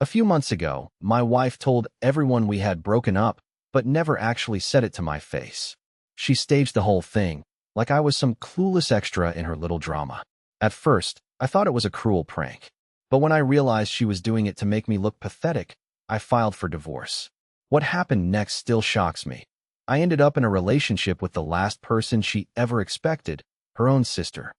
A few months ago, my wife told everyone we had broken up, but never actually said it to my face. She staged the whole thing, like I was some clueless extra in her little drama. At first, I thought it was a cruel prank. But when I realized she was doing it to make me look pathetic, I filed for divorce. What happened next still shocks me. I ended up in a relationship with the last person she ever expected, her own sister.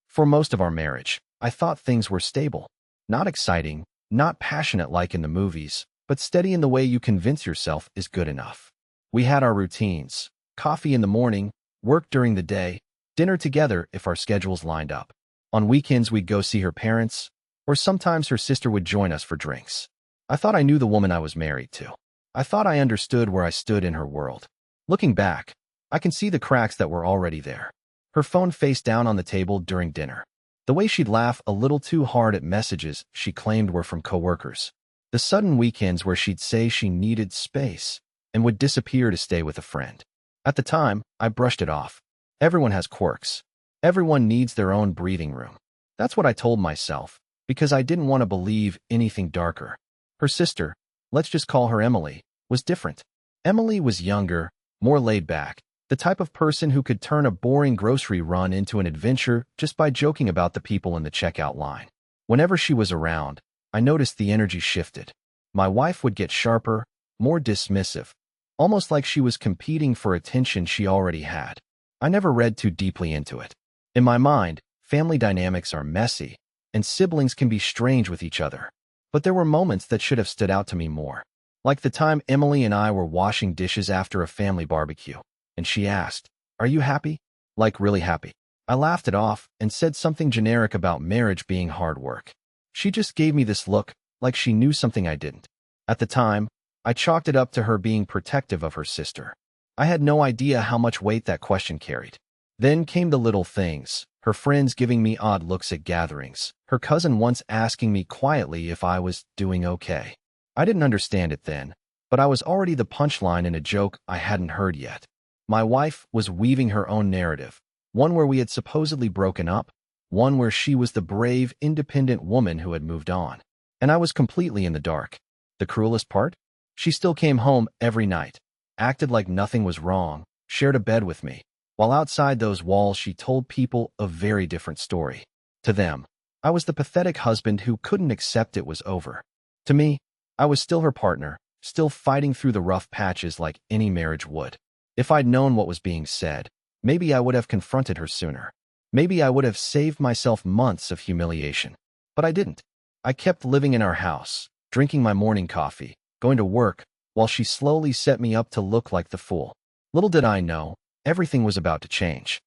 For most of our marriage, I thought things were stable. Not exciting, not passionate like in the movies, but steady in the way you convince yourself is good enough. We had our routines: coffee in the morning, work during the day, dinner together if our schedules lined up. On weekends we'd go see her parents, or sometimes her sister would join us for drinks. I thought I knew the woman I was married to. I thought I understood where I stood in her world. Looking back, I can see the cracks that were already there. Her phone face down on the table during dinner. The way she'd laugh a little too hard at messages she claimed were from coworkers. The sudden weekends where she'd say she needed space and would disappear to stay with a friend. At the time, I brushed it off. Everyone has quirks. Everyone needs their own breathing room. That's what I told myself, because I didn't want to believe anything darker. Her sister, let's just call her Emily, was different. Emily was younger, more laid back, the type of person who could turn a boring grocery run into an adventure just by joking about the people in the checkout line. Whenever she was around, I noticed the energy shifted. My wife would get sharper, more dismissive, almost like she was competing for attention she already had. I never read too deeply into it. In my mind, family dynamics are messy, and siblings can be strange with each other. But there were moments that should have stood out to me more. Like the time Emily and I were washing dishes after a family barbecue, and she asked, "Are you happy?" Like really happy. I laughed it off and said something generic about marriage being hard work. She just gave me this look, like she knew something I didn't. At the time, I chalked it up to her being protective of her sister. I had no idea how much weight that question carried. Then came the little things, her friends giving me odd looks at gatherings, her cousin once asking me quietly if I was doing okay. I didn't understand it then, but I was already the punchline in a joke I hadn't heard yet. My wife was weaving her own narrative, one where we had supposedly broken up, one where she was the brave, independent woman who had moved on. And I was completely in the dark. The cruelest part? She still came home every night, acted like nothing was wrong, shared a bed with me, while outside those walls she told people a very different story. To them, I was the pathetic husband who couldn't accept it was over. To me, I was still her partner, still fighting through the rough patches like any marriage would. If I'd known what was being said, maybe I would have confronted her sooner. Maybe I would have saved myself months of humiliation. But I didn't. I kept living in our house, drinking my morning coffee, going to work, while she slowly set me up to look like the fool. Little did I know, everything was about to change.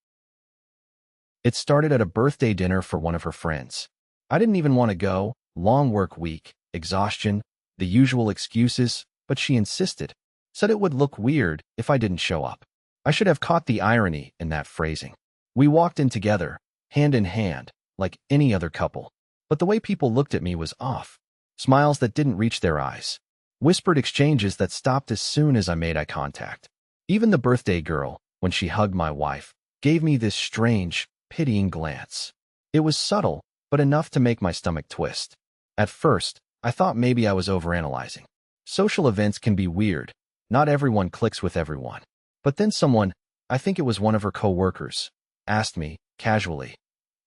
It started at a birthday dinner for one of her friends. I didn't even want to go, long work week, exhaustion, the usual excuses, but she insisted, said it would look weird if I didn't show up. I should have caught the irony in that phrasing. We walked in together, hand in hand, like any other couple. But the way people looked at me was off. Smiles that didn't reach their eyes. Whispered exchanges that stopped as soon as I made eye contact. Even the birthday girl, when she hugged my wife, gave me this strange, pitying glance. It was subtle, but enough to make my stomach twist. At first, I thought maybe I was overanalyzing. Social events can be weird. Not everyone clicks with everyone. But then someone, I think it was one of her coworkers, asked me, casually,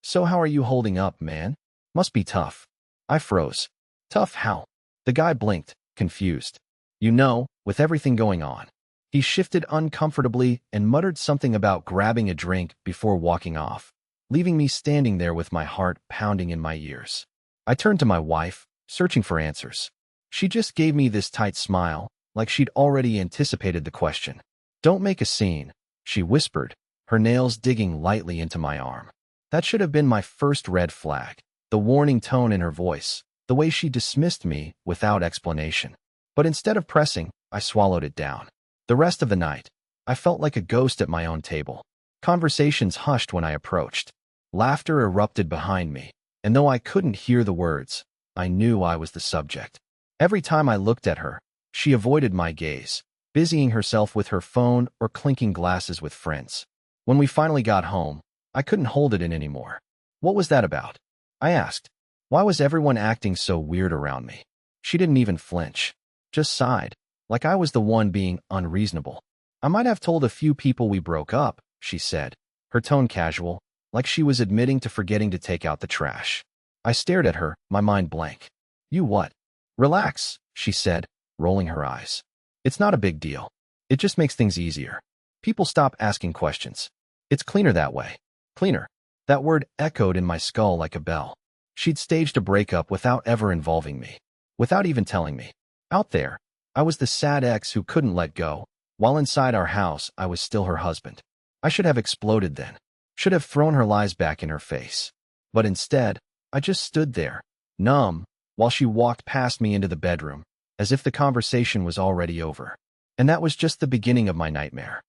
"So how are you holding up, man? Must be tough." I froze. Tough how? The guy blinked, confused. You know, with everything going on. He shifted uncomfortably and muttered something about grabbing a drink before walking off, leaving me standing there with my heart pounding in my ears. I turned to my wife, searching for answers. She just gave me this tight smile, like she'd already anticipated the question. "Don't make a scene," she whispered, her nails digging lightly into my arm. That should have been my first red flag, the warning tone in her voice, the way she dismissed me without explanation. But instead of pressing, I swallowed it down. The rest of the night, I felt like a ghost at my own table. Conversations hushed when I approached. Laughter erupted behind me, and though I couldn't hear the words, I knew I was the subject. Every time I looked at her, she avoided my gaze, busying herself with her phone or clinking glasses with friends. When we finally got home, I couldn't hold it in anymore. "What was that about?" I asked. Why was everyone acting so weird around me? She didn't even flinch, just sighed, like I was the one being unreasonable. I might have told a few people we broke up, she said, her tone casual, like she was admitting to forgetting to take out the trash. I stared at her, my mind blank. You what? Relax, she said, rolling her eyes. It's not a big deal. It just makes things easier. People stop asking questions. It's cleaner that way. Cleaner. That word echoed in my skull like a bell. She'd staged a breakup without ever involving me, without even telling me. Out there, I was the sad ex who couldn't let go, while inside our house, I was still her husband. I should have exploded then, should have thrown her lies back in her face. But instead, I just stood there, numb, while she walked past me into the bedroom, as if the conversation was already over. And that was just the beginning of my nightmare.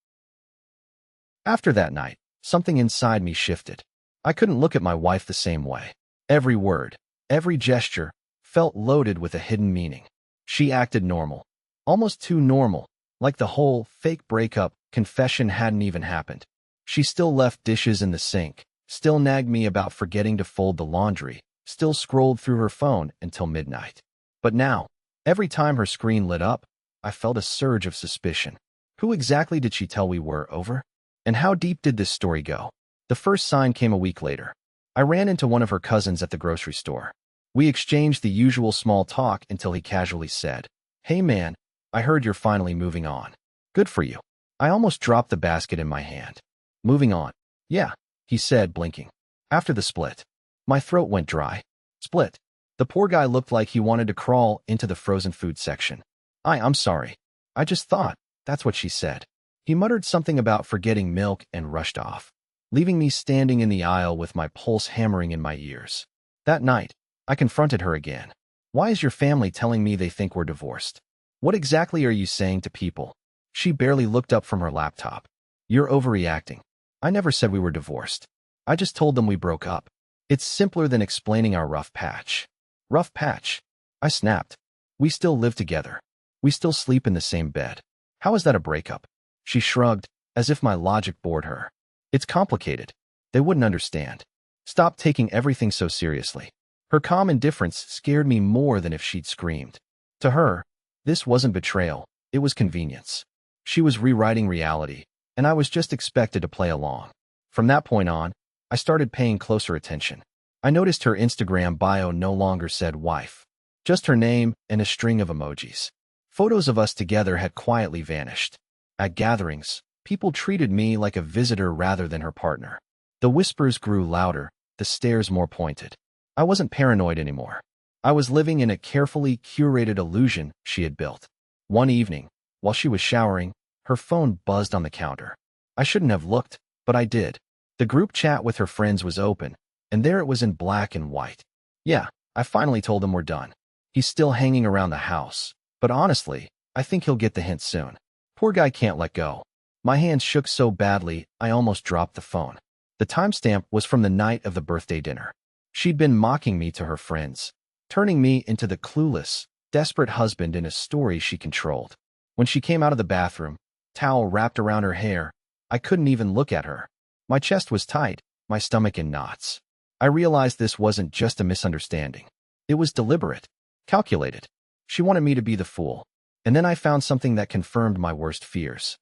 After that night, something inside me shifted. I couldn't look at my wife the same way. Every word, every gesture, felt loaded with a hidden meaning. She acted normal, almost too normal, like the whole fake breakup confession hadn't even happened. She still left dishes in the sink, still nagged me about forgetting to fold the laundry, still scrolled through her phone until midnight. But now, every time her screen lit up, I felt a surge of suspicion. Who exactly did she tell we were over? And how deep did this story go? The first sign came a week later. I ran into one of her cousins at the grocery store. We exchanged the usual small talk until he casually said, "Hey man, I heard you're finally moving on. Good for you." I almost dropped the basket in my hand. Moving on. Yeah, he said, blinking. After the split. My throat went dry. Split. The poor guy looked like he wanted to crawl into the frozen food section. I'm sorry. I just thought, that's what she said. He muttered something about forgetting milk and rushed off, leaving me standing in the aisle with my pulse hammering in my ears. That night, I confronted her again. Why is your family telling me they think we're divorced? What exactly are you saying to people? She barely looked up from her laptop. You're overreacting. I never said we were divorced. I just told them we broke up. It's simpler than explaining our rough patch. Rough patch? I snapped. We still live together. We still sleep in the same bed. How is that a breakup? She shrugged, as if my logic bored her. It's complicated. They wouldn't understand. Stop taking everything so seriously. Her calm indifference scared me more than if she'd screamed. To her, this wasn't betrayal, it was convenience. She was rewriting reality, and I was just expected to play along. From that point on, I started paying closer attention. I noticed her Instagram bio no longer said wife, just her name and a string of emojis. Photos of us together had quietly vanished. At gatherings, people treated me like a visitor rather than her partner. The whispers grew louder, the stares more pointed. I wasn't paranoid anymore. I was living in a carefully curated illusion she had built. One evening, while she was showering, her phone buzzed on the counter. I shouldn't have looked, but I did. The group chat with her friends was open, and there it was in black and white. Yeah, I finally told him we're done. He's still hanging around the house, but honestly, I think he'll get the hint soon. Poor guy can't let go. My hands shook so badly, I almost dropped the phone. The timestamp was from the night of the birthday dinner. She'd been mocking me to her friends, turning me into the clueless, desperate husband in a story she controlled. When she came out of the bathroom, towel wrapped around her hair, I couldn't even look at her. My chest was tight, my stomach in knots. I realized this wasn't just a misunderstanding. It was deliberate, calculated. She wanted me to be the fool. And then I found something that confirmed my worst fears.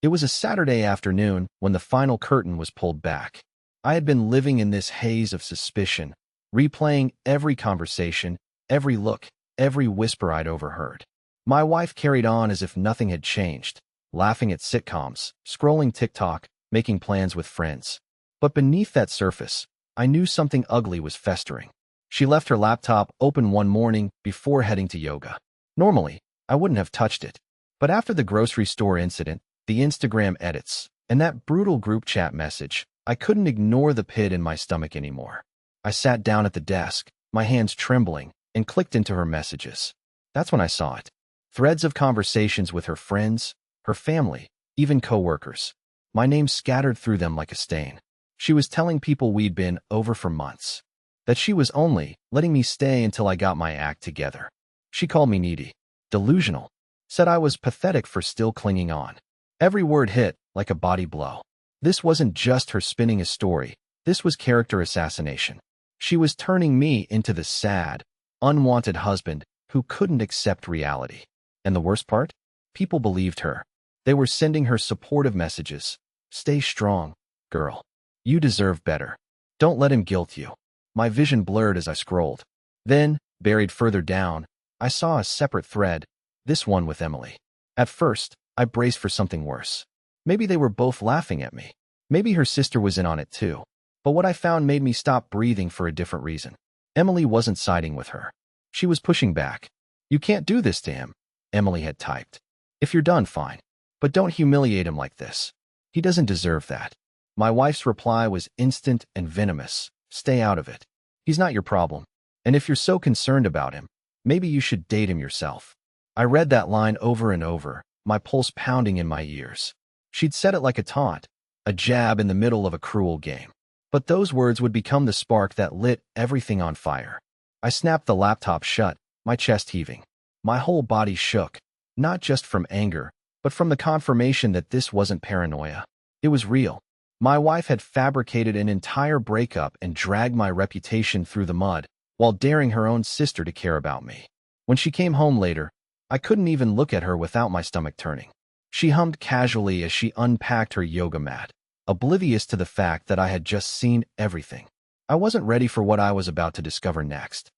It was a Saturday afternoon when the final curtain was pulled back. I had been living in this haze of suspicion, replaying every conversation, every look, every whisper I'd overheard. My wife carried on as if nothing had changed, laughing at sitcoms, scrolling TikTok, making plans with friends. But beneath that surface, I knew something ugly was festering. She left her laptop open one morning before heading to yoga. Normally, I wouldn't have touched it. But after the grocery store incident, the Instagram edits, and that brutal group chat message, I couldn't ignore the pit in my stomach anymore. I sat down at the desk, my hands trembling, and clicked into her messages. That's when I saw it. Threads of conversations with her friends, her family, even coworkers. My name scattered through them like a stain. She was telling people we'd been over for months. That she was only letting me stay until I got my act together. She called me needy, delusional, said I was pathetic for still clinging on. Every word hit like a body blow. This wasn't just her spinning a story. This was character assassination. She was turning me into the sad, unwanted husband who couldn't accept reality. And the worst part? People believed her. They were sending her supportive messages. Stay strong, girl. You deserve better. Don't let him guilt you. My vision blurred as I scrolled. Then, buried further down, I saw a separate thread, this one with Emily. At first, I braced for something worse. Maybe they were both laughing at me. Maybe her sister was in on it too. But what I found made me stop breathing for a different reason. Emily wasn't siding with her. She was pushing back. You can't do this to him, Emily had typed. If you're done, fine. But don't humiliate him like this. He doesn't deserve that. My wife's reply was instant and venomous. Stay out of it. He's not your problem. And if you're so concerned about him, maybe you should date him yourself. I read that line over and over, my pulse pounding in my ears. She'd said it like a taunt, a jab in the middle of a cruel game. But those words would become the spark that lit everything on fire. I snapped the laptop shut, my chest heaving. My whole body shook, not just from anger, but from the confirmation that this wasn't paranoia. It was real. My wife had fabricated an entire breakup and dragged my reputation through the mud, while daring her own sister to care about me. When she came home later, I couldn't even look at her without my stomach turning. She hummed casually as she unpacked her yoga mat, oblivious to the fact that I had just seen everything. I wasn't ready for what I was about to discover next.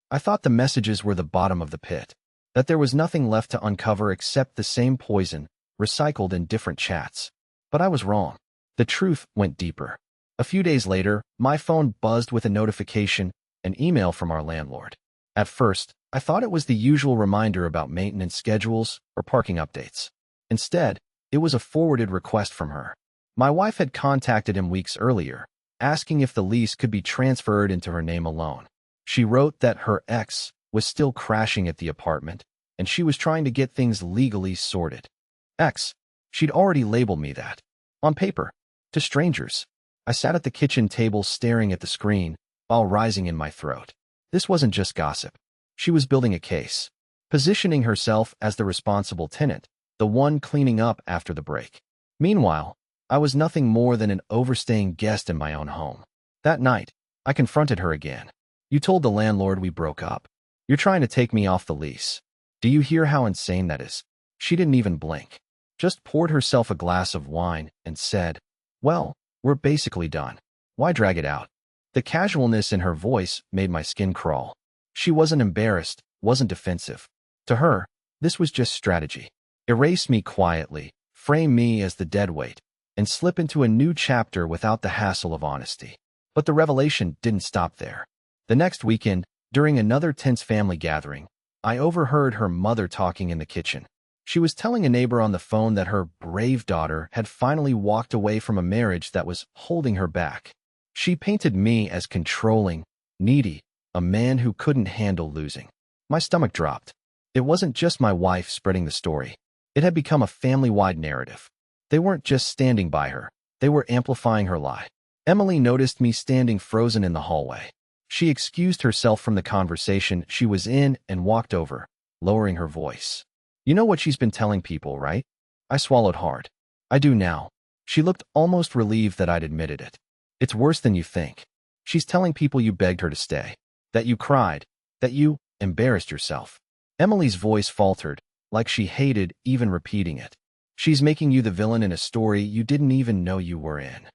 I thought the messages were the bottom of the pit, that there was nothing left to uncover except the same poison, recycled in different chats. But I was wrong. The truth went deeper. A few days later, my phone buzzed with a notification, an email from our landlord. At first, I thought it was the usual reminder about maintenance schedules or parking updates. Instead, it was a forwarded request from her. My wife had contacted him weeks earlier, asking if the lease could be transferred into her name alone. She wrote that her ex was still crashing at the apartment, and she was trying to get things legally sorted. Ex. She'd already labeled me that. On paper. To strangers. I sat at the kitchen table staring at the screen, while rising in my throat. This wasn't just gossip. She was building a case, positioning herself as the responsible tenant, the one cleaning up after the break. Meanwhile, I was nothing more than an overstaying guest in my own home. That night, I confronted her again. You told the landlord we broke up. You're trying to take me off the lease. Do you hear how insane that is? She didn't even blink. Just poured herself a glass of wine and said, well, we're basically done. Why drag it out? The casualness in her voice made my skin crawl. She wasn't embarrassed, wasn't defensive. To her, this was just strategy. Erase me quietly, frame me as the deadweight, and slip into a new chapter without the hassle of honesty. But the revelation didn't stop there. The next weekend, during another tense family gathering, I overheard her mother talking in the kitchen. She was telling a neighbor on the phone that her brave daughter had finally walked away from a marriage that was holding her back. She painted me as controlling, needy, a man who couldn't handle losing. My stomach dropped. It wasn't just my wife spreading the story. It had become a family-wide narrative. They weren't just standing by her. They were amplifying her lie. Emily noticed me standing frozen in the hallway. She excused herself from the conversation she was in and walked over, lowering her voice. You know what she's been telling people, right? I swallowed hard. I do now. She looked almost relieved that I'd admitted it. It's worse than you think. She's telling people you begged her to stay, that you cried, that you embarrassed yourself. Emily's voice faltered, like she hated even repeating it. She's making you the villain in a story you didn't even know you were in.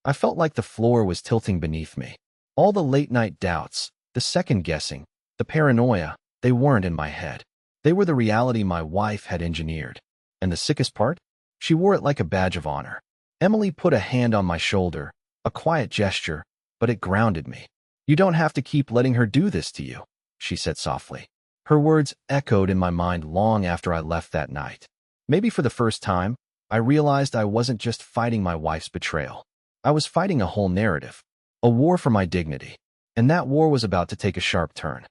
I felt like the floor was tilting beneath me. All the late-night doubts, the second-guessing, the paranoia, they weren't in my head. They were the reality my wife had engineered. And the sickest part? She wore it like a badge of honor. Emily put a hand on my shoulder, a quiet gesture, but it grounded me. You don't have to keep letting her do this to you, she said softly. Her words echoed in my mind long after I left that night. Maybe for the first time, I realized I wasn't just fighting my wife's betrayal. I was fighting a whole narrative, a war for my dignity, and that war was about to take a sharp turn.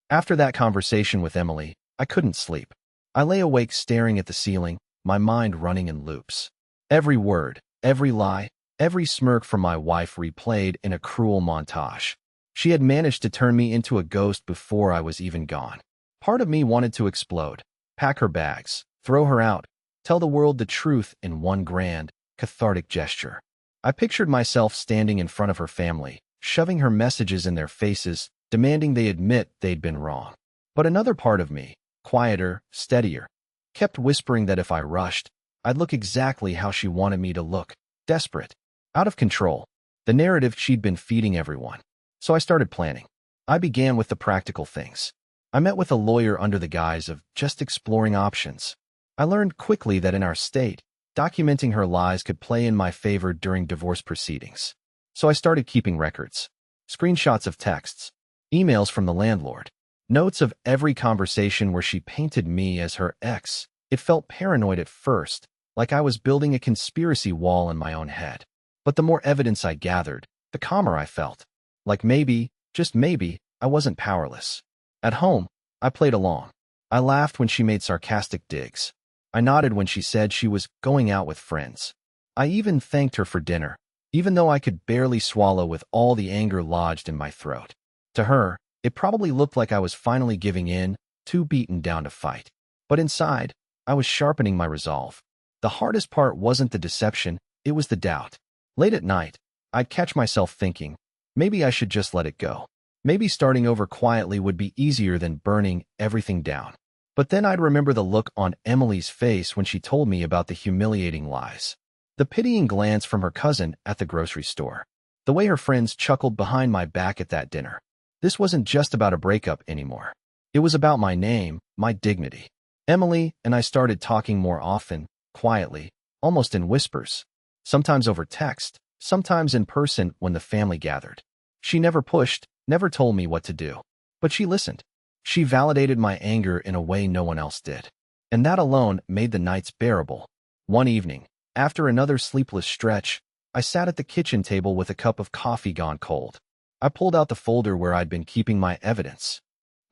After that conversation with Emily, I couldn't sleep. I lay awake staring at the ceiling, my mind running in loops. Every word, every lie, every smirk from my wife replayed in a cruel montage. She had managed to turn me into a ghost before I was even gone. Part of me wanted to explode, pack her bags, throw her out, tell the world the truth in one grand, cathartic gesture. I pictured myself standing in front of her family, shoving her messages in their faces, demanding they admit they'd been wrong. But another part of me, quieter, steadier, kept whispering that if I rushed, I'd look exactly how she wanted me to look, desperate, out of control, the narrative she'd been feeding everyone. So I started planning. I began with the practical things. I met with a lawyer under the guise of just exploring options. I learned quickly that in our state, documenting her lies could play in my favor during divorce proceedings. So I started keeping records. Screenshots of texts, emails from the landlord, notes of every conversation where she painted me as her ex. It felt paranoid at first, like I was building a conspiracy wall in my own head. But the more evidence I gathered, the calmer I felt. Like maybe, just maybe, I wasn't powerless. At home, I played along. I laughed when she made sarcastic digs. I nodded when she said she was going out with friends. I even thanked her for dinner, even though I could barely swallow with all the anger lodged in my throat. To her, it probably looked like I was finally giving in, too beaten down to fight. But inside, I was sharpening my resolve. The hardest part wasn't the deception, it was the doubt. Late at night, I'd catch myself thinking, maybe I should just let it go. Maybe starting over quietly would be easier than burning everything down. But then I'd remember the look on Emily's face when she told me about the humiliating lies. The pitying glance from her cousin at the grocery store. The way her friends chuckled behind my back at that dinner. This wasn't just about a breakup anymore. It was about my name, my dignity. Emily and I started talking more often, quietly, almost in whispers. Sometimes over text, sometimes in person when the family gathered. She never pushed, never told me what to do. But she listened. She validated my anger in a way no one else did. And that alone made the nights bearable. One evening, after another sleepless stretch, I sat at the kitchen table with a cup of coffee gone cold. I pulled out the folder where I'd been keeping my evidence.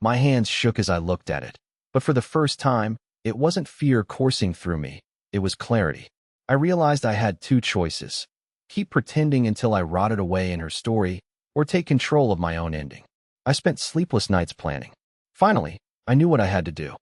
My hands shook as I looked at it. But for the first time, it wasn't fear coursing through me. It was clarity. I realized I had two choices. Keep pretending until I rotted away in her story, or take control of my own ending. I spent sleepless nights planning. Finally, I knew what I had to do.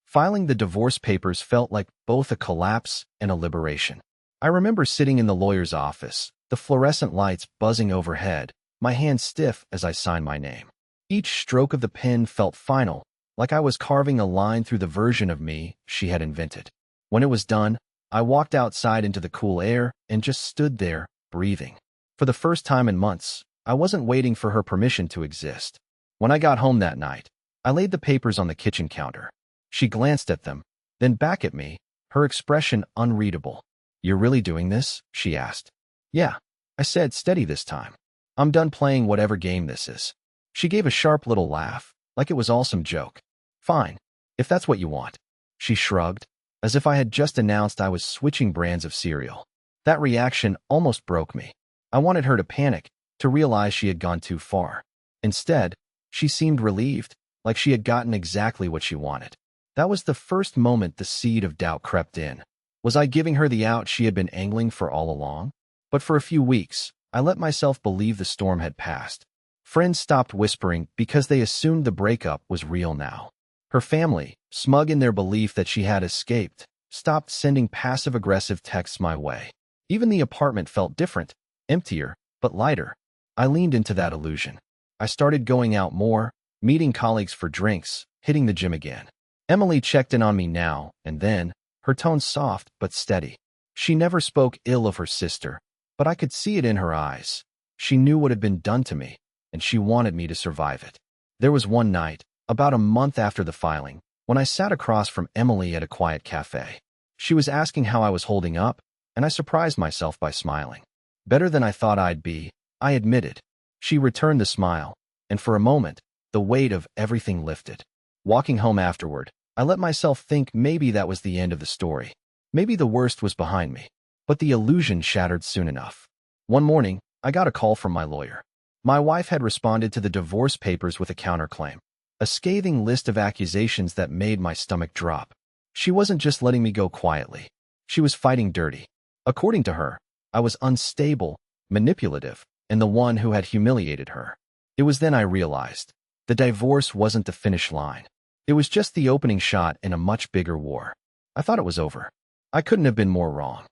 Filing the divorce papers felt like both a collapse and a liberation. I remember sitting in the lawyer's office, the fluorescent lights buzzing overhead, my hands stiff as I signed my name. Each stroke of the pen felt final, like I was carving a line through the version of me she had invented. When it was done, I walked outside into the cool air and just stood there, breathing. For the first time in months, I wasn't waiting for her permission to exist. When I got home that night, I laid the papers on the kitchen counter. She glanced at them, then back at me, her expression unreadable. "You're really doing this?" she asked. "Yeah," I said, steady this time. "I'm done playing whatever game this is." She gave a sharp little laugh, like it was all some joke. "Fine, if that's what you want." She shrugged, as if I had just announced I was switching brands of cereal. That reaction almost broke me. I wanted her to panic, to realize she had gone too far. Instead, she seemed relieved, like she had gotten exactly what she wanted. That was the first moment the seed of doubt crept in. Was I giving her the out she had been angling for all along? But for a few weeks, I let myself believe the storm had passed. Friends stopped whispering because they assumed the breakup was real now. Her family, smug in their belief that she had escaped, stopped sending passive-aggressive texts my way. Even the apartment felt different, emptier, but lighter. I leaned into that illusion. I started going out more, meeting colleagues for drinks, hitting the gym again. Emily checked in on me now and then, her tone soft but steady. She never spoke ill of her sister, but I could see it in her eyes. She knew what had been done to me, and she wanted me to survive it. There was one night, about a month after the filing, when I sat across from Emily at a quiet cafe. She was asking how I was holding up, and I surprised myself by smiling. "Better than I thought I'd be," I admitted. She returned the smile, and for a moment, the weight of everything lifted. Walking home afterward, I let myself think maybe that was the end of the story. Maybe the worst was behind me. But the illusion shattered soon enough. One morning, I got a call from my lawyer. My wife had responded to the divorce papers with a counterclaim, a scathing list of accusations that made my stomach drop. She wasn't just letting me go quietly. She was fighting dirty. According to her, I was unstable, manipulative, and the one who had humiliated her. It was then I realized the divorce wasn't the finish line. It was just the opening shot in a much bigger war. I thought it was over. I couldn't have been more wrong.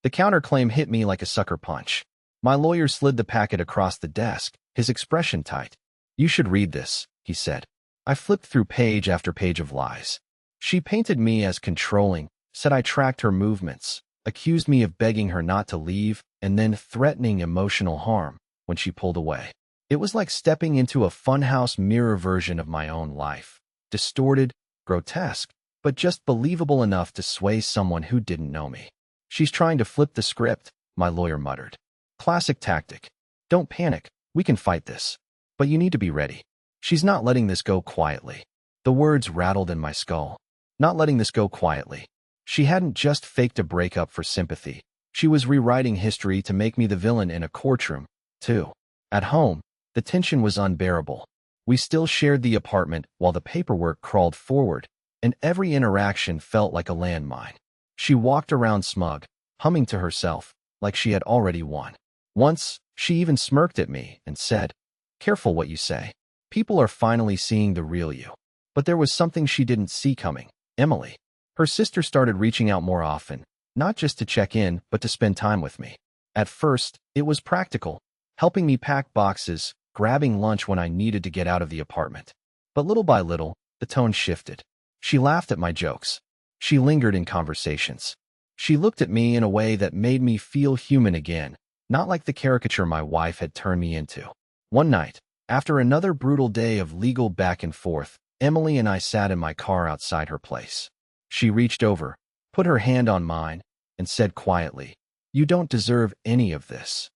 The counterclaim hit me like a sucker punch. My lawyer slid the packet across the desk, his expression tight. "You should read this," he said. I flipped through page after page of lies. She painted me as controlling, said I tracked her movements, accused me of begging her not to leave, and then threatening emotional harm when she pulled away. It was like stepping into a funhouse mirror version of my own life. Distorted, grotesque, but just believable enough to sway someone who didn't know me. "She's trying to flip the script," my lawyer muttered. "Classic tactic. Don't panic. We can fight this. But you need to be ready. She's not letting this go quietly." The words rattled in my skull. Not letting this go quietly. She hadn't just faked a breakup for sympathy. She was rewriting history to make me the villain in a courtroom, too. At home, the tension was unbearable. We still shared the apartment while the paperwork crawled forward, and every interaction felt like a landmine. She walked around smug, humming to herself, like she had already won. Once, she even smirked at me and said, "Careful what you say. People are finally seeing the real you." But there was something she didn't see coming. Emily. Her sister started reaching out more often, not just to check in, but to spend time with me. At first, it was practical, helping me pack boxes, grabbing lunch when I needed to get out of the apartment. But little by little, the tone shifted. She laughed at my jokes. She lingered in conversations. She looked at me in a way that made me feel human again, not like the caricature my wife had turned me into. One night, after another brutal day of legal back and forth, Emily and I sat in my car outside her place. She reached over, put her hand on mine, and said quietly, "You don't deserve any of this."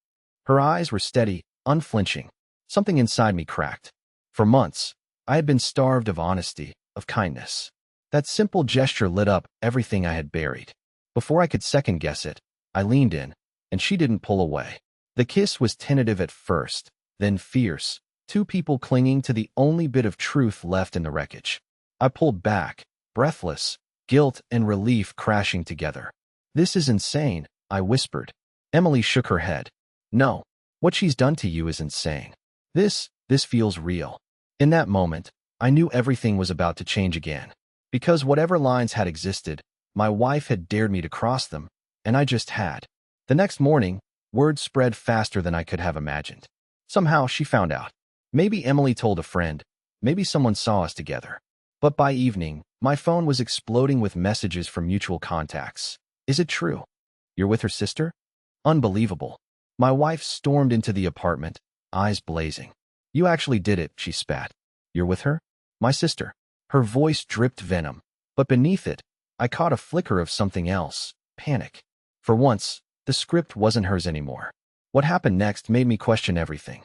Her eyes were steady, unflinching. Something inside me cracked. For months, I had been starved of honesty, of kindness. That simple gesture lit up everything I had buried. Before I could second-guess it, I leaned in, and she didn't pull away. The kiss was tentative at first, then fierce, two people clinging to the only bit of truth left in the wreckage. I pulled back, breathless, guilt and relief crashing together. "This is insane," I whispered. Emily shook her head. "No, what she's done to you is insane. This feels real." In that moment, I knew everything was about to change again. Because whatever lines had existed, my wife had dared me to cross them, and I just had. The next morning, word spread faster than I could have imagined. Somehow, she found out. Maybe Emily told a friend, maybe someone saw us together. But by evening, my phone was exploding with messages from mutual contacts. "Is it true? You're with her sister?" Unbelievable. My wife stormed into the apartment, eyes blazing. "You actually did it," she spat. "You're with her?" "My sister." Her voice dripped venom, but beneath it, I caught a flicker of something else, panic. For once, the script wasn't hers anymore. What happened next made me question everything.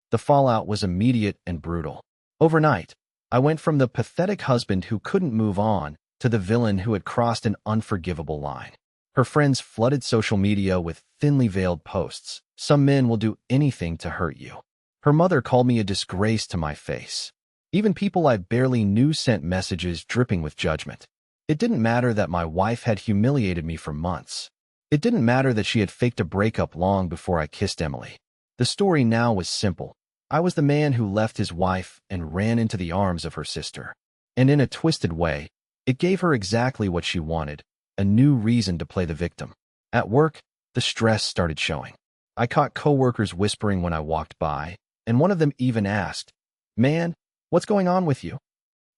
The fallout was immediate and brutal. Overnight, I went from the pathetic husband who couldn't move on to the villain who had crossed an unforgivable line. Her friends flooded social media with thinly veiled posts. "Some men will do anything to hurt you." Her mother called me a disgrace to my face. Even people I barely knew sent messages dripping with judgment. It didn't matter that my wife had humiliated me for months. It didn't matter that she had faked a breakup long before I kissed Emily. The story now was simple. I was the man who left his wife and ran into the arms of her sister. And in a twisted way, it gave her exactly what she wanted, a new reason to play the victim. At work, the stress started showing. I caught coworkers whispering when I walked by, and one of them even asked, "Man, what's going on with you?"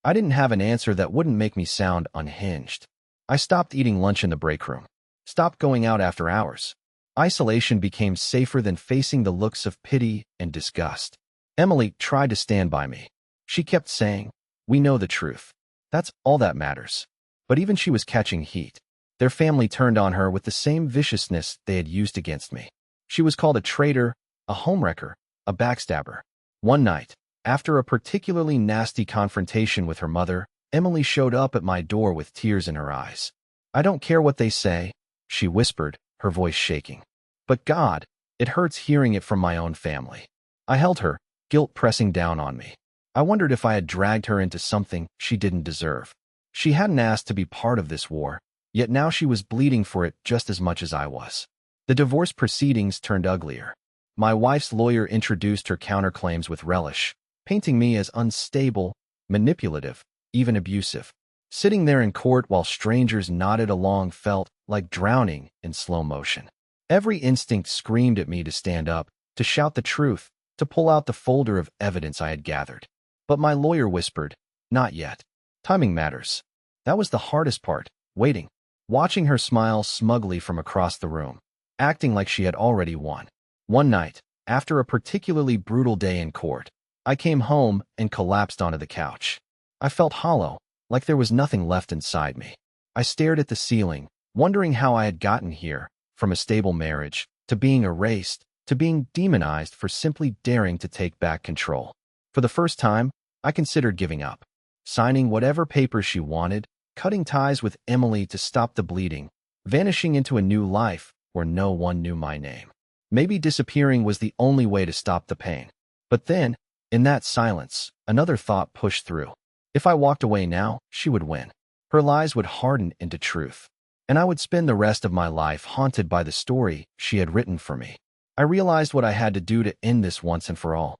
I didn't have an answer that wouldn't make me sound unhinged. I stopped eating lunch in the break room, stopped going out after hours. Isolation became safer than facing the looks of pity and disgust. Emily tried to stand by me. She kept saying, "We know the truth. That's all that matters." But even she was catching heat. Their family turned on her with the same viciousness they had used against me. She was called a traitor, a homewrecker, a backstabber. One night, after a particularly nasty confrontation with her mother, Emily showed up at my door with tears in her eyes. "I don't care what they say," she whispered, her voice shaking. "But God, it hurts hearing it from my own family." I held her, guilt pressing down on me. I wondered if I had dragged her into something she didn't deserve. She hadn't asked to be part of this war, yet now she was bleeding for it just as much as I was. The divorce proceedings turned uglier. My wife's lawyer introduced her counterclaims with relish, painting me as unstable, manipulative, even abusive. Sitting there in court while strangers nodded along felt like drowning in slow motion. Every instinct screamed at me to stand up, to shout the truth, to pull out the folder of evidence I had gathered. But my lawyer whispered, "Not yet. Timing matters." That was the hardest part, waiting, watching her smile smugly from across the room, acting like she had already won. One night, after a particularly brutal day in court, I came home and collapsed onto the couch. I felt hollow, like there was nothing left inside me. I stared at the ceiling, wondering how I had gotten here, from a stable marriage, to being erased, to being demonized for simply daring to take back control. For the first time, I considered giving up, signing whatever papers she wanted, cutting ties with Emily to stop the bleeding, vanishing into a new life where no one knew my name. Maybe disappearing was the only way to stop the pain. But then, in that silence, another thought pushed through. If I walked away now, she would win. Her lies would harden into truth, and I would spend the rest of my life haunted by the story she had written for me. I realized what I had to do to end this once and for all.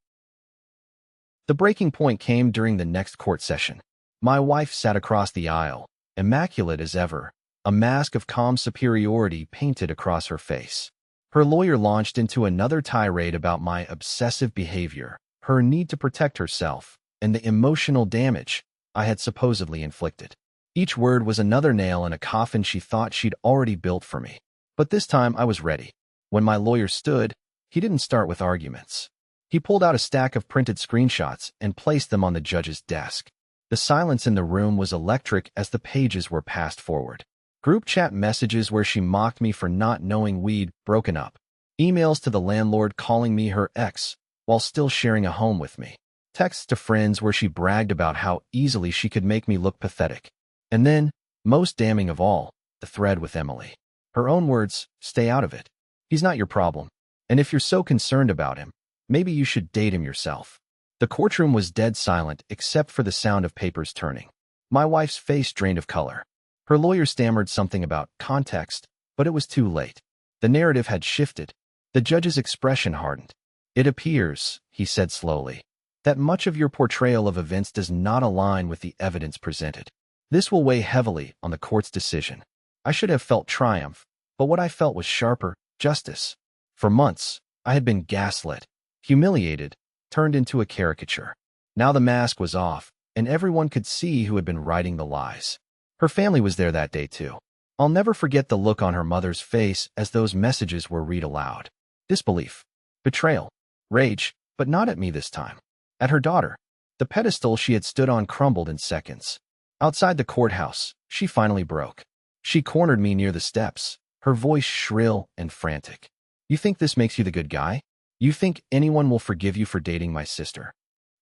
The breaking point came during the next court session. My wife sat across the aisle, immaculate as ever, a mask of calm superiority painted across her face. Her lawyer launched into another tirade about my obsessive behavior, her need to protect herself, and the emotional damage I had supposedly inflicted. Each word was another nail in a coffin she thought she'd already built for me. But this time I was ready. When my lawyer stood, he didn't start with arguments. He pulled out a stack of printed screenshots and placed them on the judge's desk. The silence in the room was electric as the pages were passed forward. Group chat messages where she mocked me for not knowing we'd broken up. Emails to the landlord calling me her ex while still sharing a home with me. Texts to friends where she bragged about how easily she could make me look pathetic. And then, most damning of all, the thread with Emily. Her own words, "Stay out of it. He's not your problem. And if you're so concerned about him, maybe you should date him yourself." The courtroom was dead silent except for the sound of papers turning. My wife's face drained of color. Her lawyer stammered something about context, but it was too late. The narrative had shifted. The judge's expression hardened. "It appears," he said slowly, "that much of your portrayal of events does not align with the evidence presented. This will weigh heavily on the court's decision." I should have felt triumph, but what I felt was sharper justice. For months, I had been gaslit, humiliated, turned into a caricature. Now the mask was off, and everyone could see who had been writing the lies. Her family was there that day too. I'll never forget the look on her mother's face as those messages were read aloud. Disbelief, betrayal, rage, but not at me this time. At her daughter. The pedestal she had stood on crumbled in seconds. Outside the courthouse, she finally broke. She cornered me near the steps, her voice shrill and frantic. "You think this makes you the good guy? You think anyone will forgive you for dating my sister?"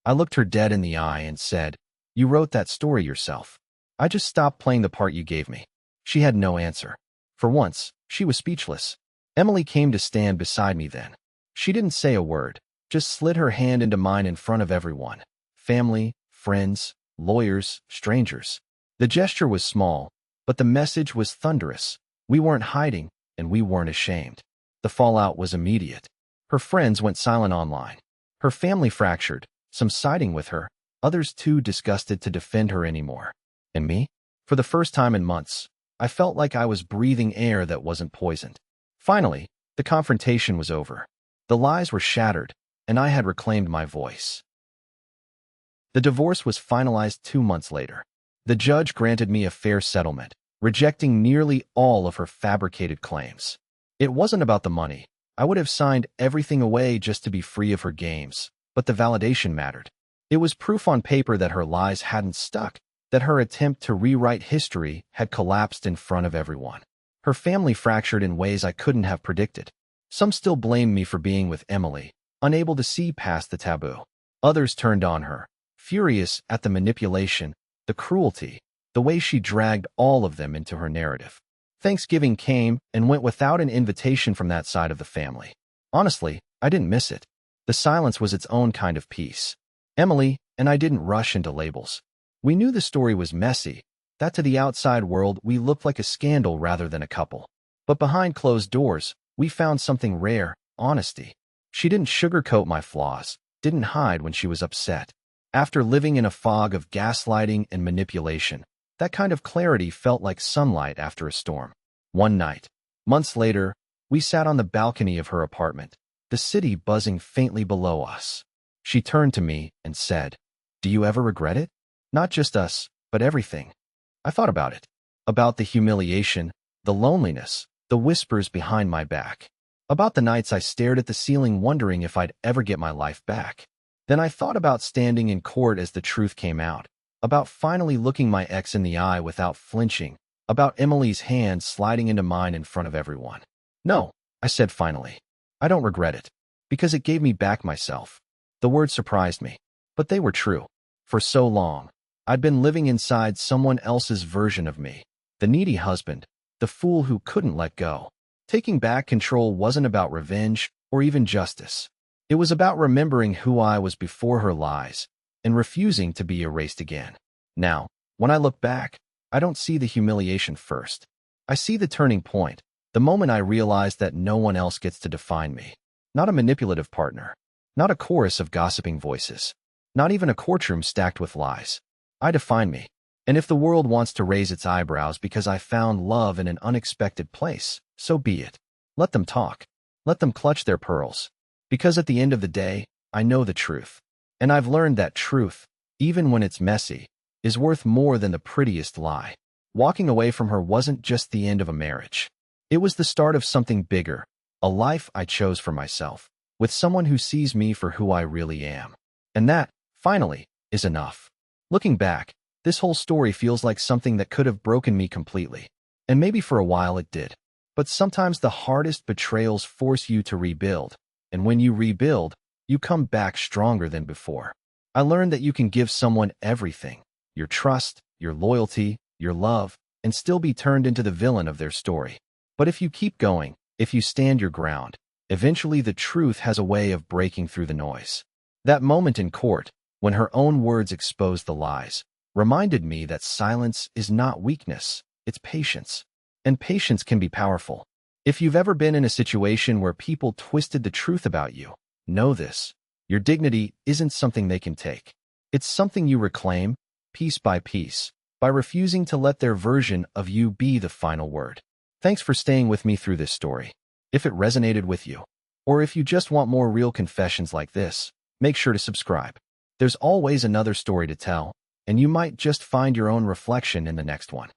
I looked her dead in the eye and said, "You wrote that story yourself. I just stopped playing the part you gave me." She had no answer. For once, she was speechless. Emily came to stand beside me then. She didn't say a word, just slid her hand into mine in front of everyone. Family, friends, lawyers, strangers. The gesture was small, but the message was thunderous. We weren't hiding, and we weren't ashamed. The fallout was immediate. Her friends went silent online. Her family fractured, some siding with her, others too disgusted to defend her anymore. And me? For the first time in months, I felt like I was breathing air that wasn't poisoned. Finally, the confrontation was over. The lies were shattered, and I had reclaimed my voice. The divorce was finalized 2 months later. The judge granted me a fair settlement, rejecting nearly all of her fabricated claims. It wasn't about the money. I would have signed everything away just to be free of her games, but the validation mattered. It was proof on paper that her lies hadn't stuck, that her attempt to rewrite history had collapsed in front of everyone. Her family fractured in ways I couldn't have predicted. Some still blamed me for being with Emily, unable to see past the taboo. Others turned on her, furious at the manipulation, the cruelty, the way she dragged all of them into her narrative. Thanksgiving came and went without an invitation from that side of the family. Honestly, I didn't miss it. The silence was its own kind of peace. Emily and I didn't rush into labels. We knew the story was messy, that to the outside world we looked like a scandal rather than a couple. But behind closed doors, we found something rare, honesty. She didn't sugarcoat my flaws, didn't hide when she was upset. After living in a fog of gaslighting and manipulation, That kind of clarity felt like sunlight after a storm. One night, months later, we sat on the balcony of her apartment, the city buzzing faintly below us. She turned to me and said, "Do you ever regret it? Not just us, but everything." I thought about it. About the humiliation, the loneliness, the whispers behind my back. About the nights I stared at the ceiling wondering if I'd ever get my life back. Then I thought about standing in court as the truth came out. About finally looking my ex in the eye without flinching. About Emily's hand sliding into mine in front of everyone. "No," I said finally. "I don't regret it. Because it gave me back myself." The words surprised me. But they were true. For so long, I'd been living inside someone else's version of me. The needy husband. The fool who couldn't let go. Taking back control wasn't about revenge or even justice. It was about remembering who I was before her lies and refusing to be erased again. Now, when I look back, I don't see the humiliation first. I see the turning point, the moment I realized that no one else gets to define me. Not a manipulative partner. Not a chorus of gossiping voices. Not even a courtroom stacked with lies. I define me. And if the world wants to raise its eyebrows because I found love in an unexpected place, so be it. Let them talk. Let them clutch their pearls. Because at the end of the day, I know the truth. And I've learned that truth, even when it's messy, is worth more than the prettiest lie. Walking away from her wasn't just the end of a marriage. It was the start of something bigger, a life I chose for myself, with someone who sees me for who I really am. And that, finally, is enough. Looking back, this whole story feels like something that could have broken me completely. And maybe for a while it did. But sometimes the hardest betrayals force you to rebuild. And when you rebuild, you come back stronger than before. I learned that you can give someone everything, your trust, your loyalty, your love, and still be turned into the villain of their story. But if you keep going, if you stand your ground, eventually the truth has a way of breaking through the noise. That moment in court, when her own words exposed the lies, reminded me that silence is not weakness, it's patience. And patience can be powerful. If you've ever been in a situation where people twisted the truth about you, know this. Your dignity isn't something they can take. It's something you reclaim, piece by refusing to let their version of you be the final word. Thanks for staying with me through this story. If it resonated with you, or if you just want more real confessions like this, make sure to subscribe. There's always another story to tell, and you might just find your own reflection in the next one.